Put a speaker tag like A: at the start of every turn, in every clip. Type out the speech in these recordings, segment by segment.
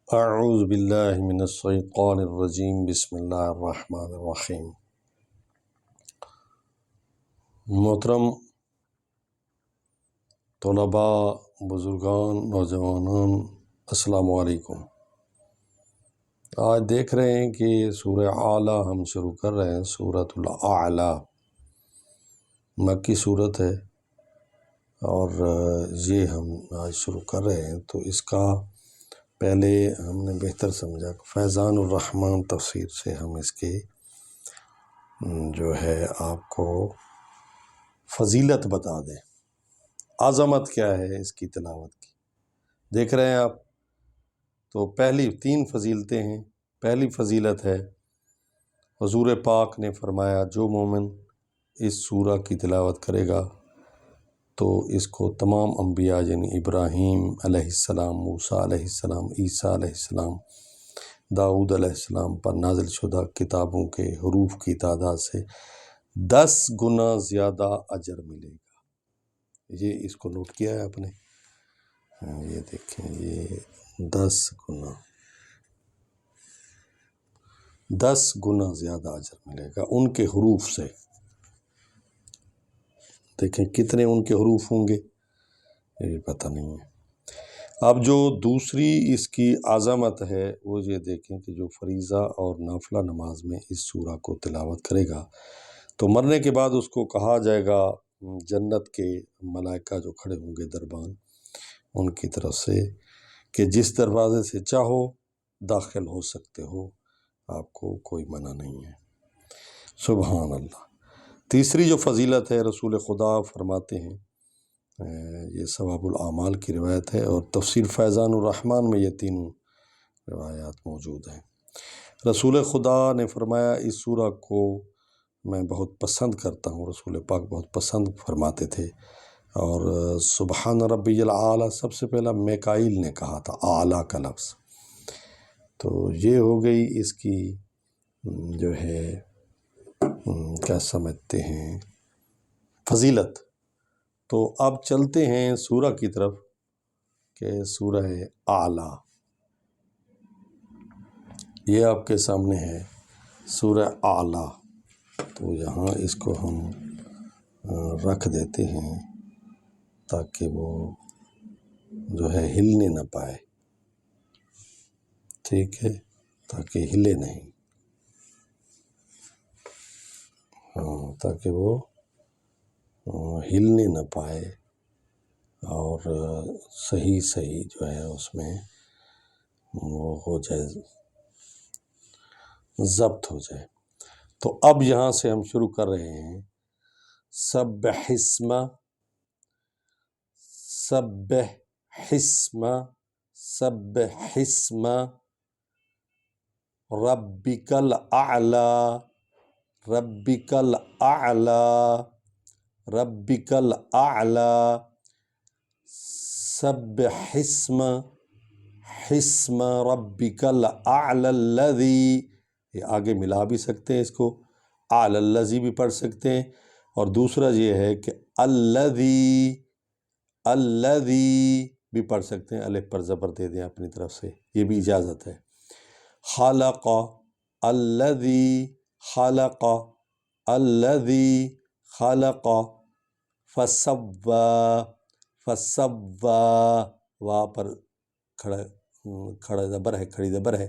A: اعوذ باللہ من الشیطان الرجیم بسم اللہ الرحمن الرحیم۔ محترم طلباء، بزرگان، نوجوانان، السلام علیکم۔ آج دیکھ رہے ہیں کہ سورہ اعلیٰ ہم شروع کر رہے ہیں۔ سورۃ الاعلیٰ مکی صورت ہے اور یہ ہم آج شروع کر رہے ہیں، تو اس کا پہلے ہم نے بہتر سمجھا کہ فیضان الرحمن تفسیر سے ہم اس کے جو ہے آپ کو فضیلت بتا دیں، عظمت کیا ہے اس کی تلاوت کی۔ دیکھ رہے ہیں آپ، تو پہلی 3 فضیلتیں ہیں۔ پہلی فضیلت ہے حضور پاک نے فرمایا جو مومن اس سورہ کی تلاوت کرے گا تو اس کو تمام انبیاء یعنی ابراہیم علیہ السلام، موسیٰ علیہ السلام، عیسیٰ علیہ السلام، داؤد علیہ السلام پر نازل شدہ کتابوں کے حروف کی تعداد سے 10 گنا زیادہ اجر ملے گا۔ یہ اس کو نوٹ کیا ہے آپ نے؟ یہ دیکھیں، یہ 10 گنا زیادہ اجر ملے گا ان کے حروف سے۔ دیکھیں کتنے ان کے حروف ہوں گے، یہ پتہ نہیں ہے۔ اب جو دوسری اس کی عظمت ہے وہ یہ دیکھیں کہ جو فریضہ اور نافلہ نماز میں اس سورہ کو تلاوت کرے گا تو مرنے کے بعد اس کو کہا جائے گا جنت کے ملائکہ جو کھڑے ہوں گے دربان، ان کی طرف سے کہ جس دروازے سے چاہو داخل ہو سکتے ہو، آپ کو کوئی منع نہیں ہے۔ سبحان اللہ۔ تیسری جو فضیلت ہے، رسول خدا فرماتے ہیں، یہ ثواب الاعمال کی روایت ہے اور تفسیر فیضان الرحمن میں یہ تینوں روایات موجود ہیں۔ رسول خدا نے فرمایا اس سورہ کو میں بہت پسند کرتا ہوں، رسول پاک بہت پسند فرماتے تھے۔ اور سبحان ربی الاعلیٰ سب سے پہلا میکائیل نے کہا تھا، اعلیٰ کا لفظ۔ تو یہ ہو گئی اس کی جو ہے کیا سمجھتے ہیں فضیلت۔ تو اب چلتے ہیں سورہ کی طرف کہ سورہ اعلیٰ، یہ آپ کے سامنے ہے سورہ اعلیٰ۔ تو یہاں اس کو ہم رکھ دیتے ہیں تاکہ وہ جو ہے ہلنے نہ پائے، ٹھیک ہے، تاکہ ہلے نہیں، تاکہ وہ ہلنے نہ پائے اور صحیح جو ہے اس میں وہ ہو جائے، ضبط ہو جائے۔ تو اب یہاں سے ہم شروع کر رہے ہیں سبح اسم ربک الاعلی، ربک الاعلی، ربک الاعلی، سبح اسم ربک الاعلی الذی، یہ آگے ملا بھی سکتے ہیں، اس کو اعلی الذی بھی پڑھ سکتے ہیں، اور دوسرا یہ ہے کہ الذی بھی پڑھ سکتے ہیں، الف پر زبر دے دیں اپنی طرف سے، یہ بھی اجازت ہے۔ خلق الذی خلق، الذی خلق، فسوی، وا پر کھڑا زبر ہے، کھڑی زبر ہے،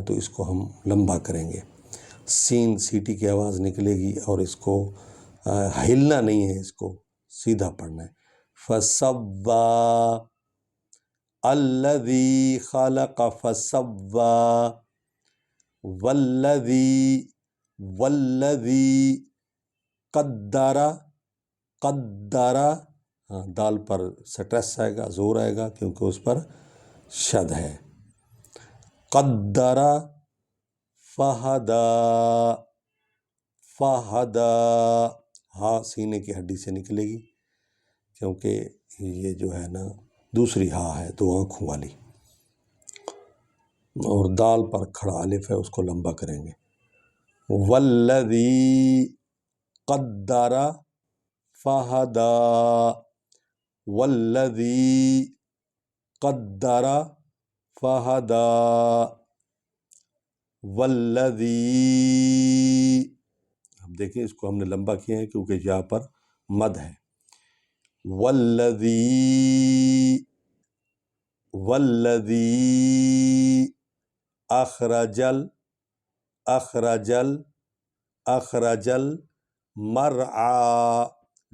A: تو اس کو ہم لمبا کریں گے، سین سیٹی کی آواز نکلے گی اور اس کو ہلنا نہیں ہے، اس کو سیدھا پڑھنا ہے۔ فسوی، الذی خلق فسوی، والذی قدر، دال پر سٹریس آئے گا، زور آئے گا کیونکہ اس پر شد ہے۔ قدر فہدی، ہاں سینے کی ہڈی سے نکلے گی کیونکہ یہ جو ہے نا دوسری ہاں ہے، 2 آنکھوں والی، اور دال پر کھڑا الف ہے، اس کو لمبا کریں گے۔ والذی قدر فہدی، والذی قدر فہدا والذی، اب دیکھیں اس کو ہم نے لمبا کیا ہے کیونکہ یہاں پر مد ہے، والذی اخرجل مرعا،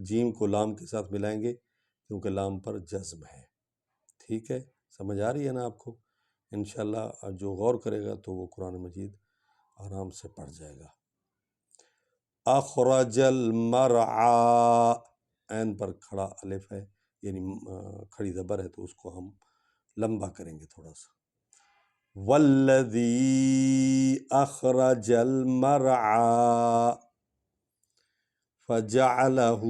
A: جیم کو لام کے ساتھ ملائیں گے کیونکہ لام پر جزم ہے، ٹھیک ہے، سمجھ آ رہی ہے نا آپ کو؟ انشاءاللہ جو غور کرے گا تو وہ قرآن مجید آرام سے پڑھ جائے گا۔ اخرج المرعا، عین پر کھڑا الف ہے، یعنی کھڑی زبر ہے تو اس کو ہم لمبا کریں گے تھوڑا سا۔ والذی اخرج المرعا فجعلہ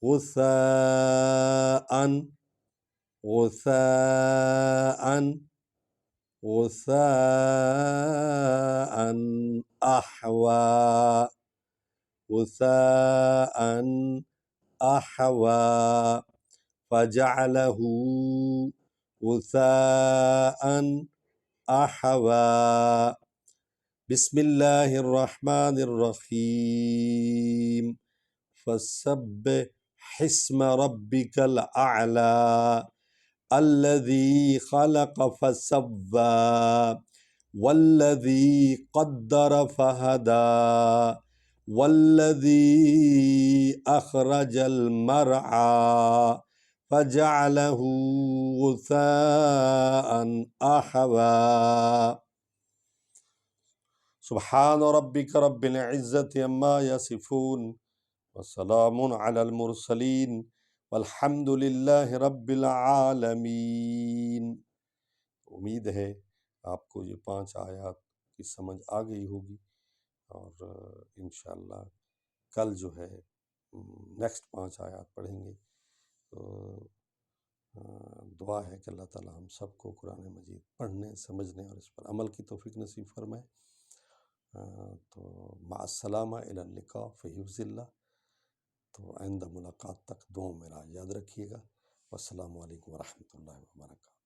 A: غثاء أحوى فجعله غثاء أحوى۔ بسم اللہ الرحمن الرحیم، فسبح اسم ربک الأعلی الذی خلق فسوى والذی قدر فہدى والذی اخرج المرعى فجعله غثاء أحوى۔ سبحان ربک رب العزت عما یصفون وسلام علی المرسلین والحمد للہ رب العالمین۔ امید ہے آپ کو یہ 5 آیات کی سمجھ آ گئی ہوگی، اور انشاءاللہ کل جو ہے نیکسٹ 5 آیات پڑھیں گے۔ تو دعا ہے کہ اللہ تعالی ہم سب کو قرآن مجید پڑھنے، سمجھنے اور اس پر عمل کی توفیق نصیب فرمائے۔ تو مع السلامہ، الی اللقاء فی حفظ اللہ۔ تو آئندہ ملاقات تک دعاؤں میں یاد رکھیے گا۔ والسلام علیکم ورحمۃ اللہ وبرکاتہ۔